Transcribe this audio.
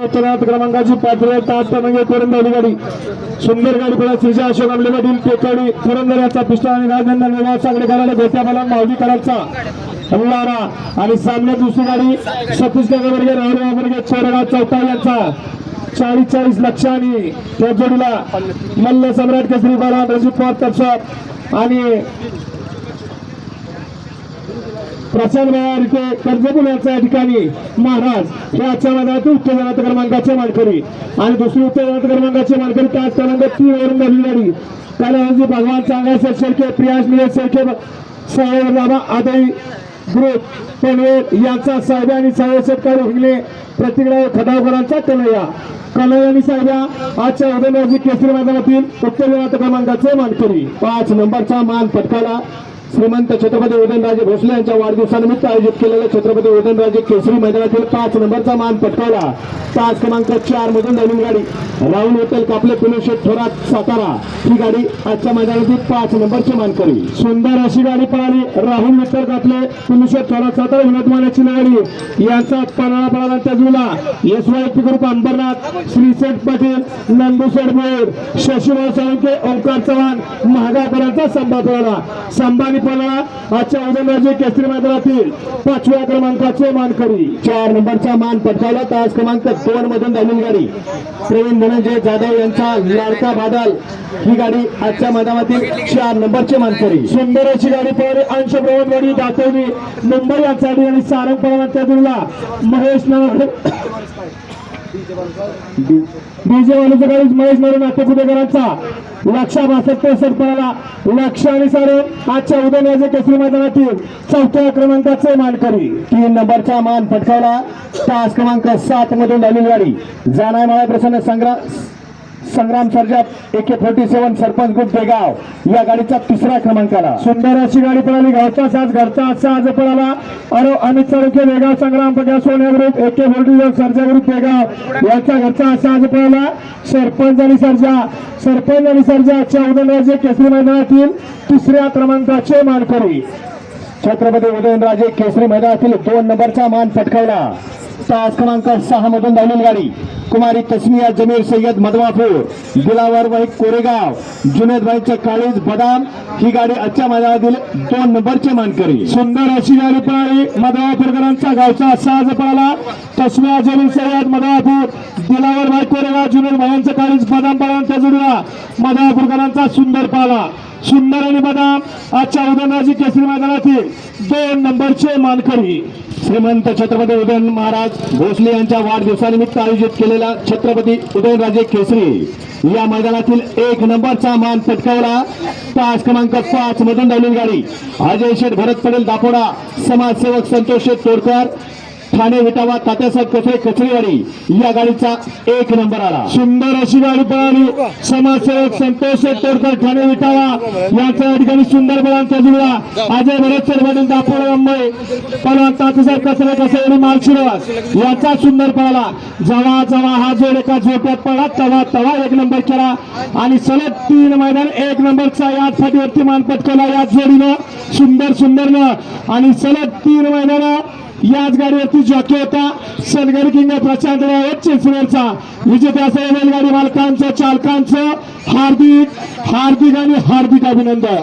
उत्तरात क्रमांकाची पात्र तास क्रमांक कोरंदावली गाडी सुंदर गाडी पडा श्रीजा अशोक आमले पाटील टेकडी पुरंदर याचा पिस्टन आणि राजनंदन विवाह चांगले करायला गोट्या मला माऊली करायचा हल्लारा आणि सामन्यात दुसरी गाडी सतीश वर्गे राहुल वर्गे चोरगाव चौथा यांचा 40 लक्षांनी त्या जोडीला मल्ल सम्राट केसरी बाला रजित पवार तपसार आणि प्रसाद इथे कर्जपुर यांच्या ठिकाणी महाराज हे आजच्या मैदानात उत्तेजनात क्रमांकाचे मानकरी आणि दुसरी उत्तेजनात क्रमांकाचे मानकरी त्याच क्रमांक 3 वरून झाली गाडी कालावधी भगवान चांगा शेळके प्रियास निलेश शेळके सहयोग बाबा आदई ग्रुप पनवेल यांचा साहेब आणि सहयोग शेतकरी हिंगले प्रतिक्रिया खदावकरांचा कन्हैया आणि साहेब आजच्या उदयनराजे केसरी मैदानातील उत्तेजनात क्रमांकाचे मानकरी 5 नंबरचा मान पटकावला श्रीमंत छत्रपती उदयनराजे भोसले यांच्या वाढदिवसानिमित्त आयोजित केलेल्या छत्रपती उदयनराजे केसरी मैदानातील 5 नंबरचा मान पटकावला तास क्रमांक 4 मधून धावून गाडी राहुल होटेल कापले पुणे थोरात सातारा ही गाडी आजच्या मैदानातील 5 नंबरची मानकरी सुंदर अशी गाडी पळाली राहुल होटेल कापले पुणे थोरात सातारा विनोदमानाची गाडी यांचा पळाला पळाला त्या जुला यशवाई ग्रुप अंबरनाथ श्रीसेठ पाटील नंदुसेठ मोर शशिभाऊ साळुंके ओंकार चव्हाण महागावकरांचा संभा पळाला संभानी पळाला आजच्या उदयनराजे केसरी मैदानातील 5व्या क्रमांकाचे मानकरी 4 नंबरचा मान पटकावला तास क्रमांक 2 मधून धावून गाडी प्रवीण धनंजय जाधव यांचा लाडका बादल ही गाडी आजच्या मैदानातील 4 नंबरचे मानकरी सुंदर अशी गाडी पळाली अंश प्रवणवाडी दातवली मुंबई यांचा आणि सारंग पळाला त्या जोडीला महेश डीजे वाल्याचा गाडी महेश नगर नाट्यपुतेकरांचा लक्ष 62 पळाला लक्ष आणि सारंग आजच्या उदयनराजे केसरी मैदानातील 4थ्या क्रमांकाचे मानकरी 3 नंबरचा मान पटकावला तास क्रमांक 7 मधून धावलेली गाडी जानाय माळा प्रसन्न संग्राम सर्जा AK-47 सरपंच ग्रुप बेगाव या गाडीचा 3रा क्रमांकाला सुंदर अशी गाडी पळाली गावचा साज घरचा साज पळाला अमित साळुंके बेगाव संग्राम पगार सोन्या ग्रुप AK-47 सर्जा ग्रुप बेगाव यांचा घरचा साज पळाला सरपंच आणि सर्जा आजच्या उदयनराजे केसरी मैदानातील 3ऱ्या क्रमांकाचे मानकरी छत्रपती उदयनराजे केसरी मैदानातील 2 नंबरचा मान पटकावला तास क्रमांक 6 मधून धावलेली गाडी कुमारी तस्मिया जमीर सय्यद मधवापूर दिलावर भाई कोरेगाव जुनेद भाईचे काळीज बदाम ही गाडी आजच्या मैदानातील 2 नंबरचे मानकरी सुंदर अशी गाडी पळाली मधवापूरकरांचा गावचा साज पळाला तस्मिया जमीर सय्यद मधवापूर दिलावर भाई कोरेगाव जुनेद भाईंचे काळीज बदाम पळाला त्या जोडीला मधवापूरकरांचा सुंदर पळाला सुंदर आणि बदाम आजच्या उदयनराजे केसरी मैदानातील 2 नंबरचे मानकरी श्रीमंत छत्रपती उदयन महाराज भोसले यांच्या वाढदिवसानिमित्त आयोजित केलेला छत्रपती उदयनराजे केसरी या मैदानातील 1 नंबरचा मान पटकावला तास क्रमांक 5 मधून धावलेली गाडी अजय शेठ भरत पटेल दापोडा समाजसेवक संतोष शेठ तोडकर ठाणे विटावा तात्यासाहेब कसे कचरेवाडी या गाडीचा 1 नंबर आला सुंदर अशी गाडी पळाली समाजसेवक संतोष शेठ तोडकर ठाणे विटावा यांच्या ठिकाणी सुंदर बळांचा जुळा अजय भरत पाटील दापोडा मुंबई पळा तात्यासाहेब कचरे कसेवाडी मालशिरवास याचा सुंदर पळाला जेव्हा हा जोड एका झोप्यात पळा तवा 1 नंबर केला आणि सलग 3 मैदान 1 नंबरचा याच फाटीवरती मान पटकावला याच जोडीनं सुंदरनं आणि सलग 3 मैदान याच गाडीवरती जॉकी होता सनगड किंग प्रशांत चिंचवडचा विजेत्या गाडी मालकांचं चालकांचं हार्दिक आणि हार्दिक अभिनंदन।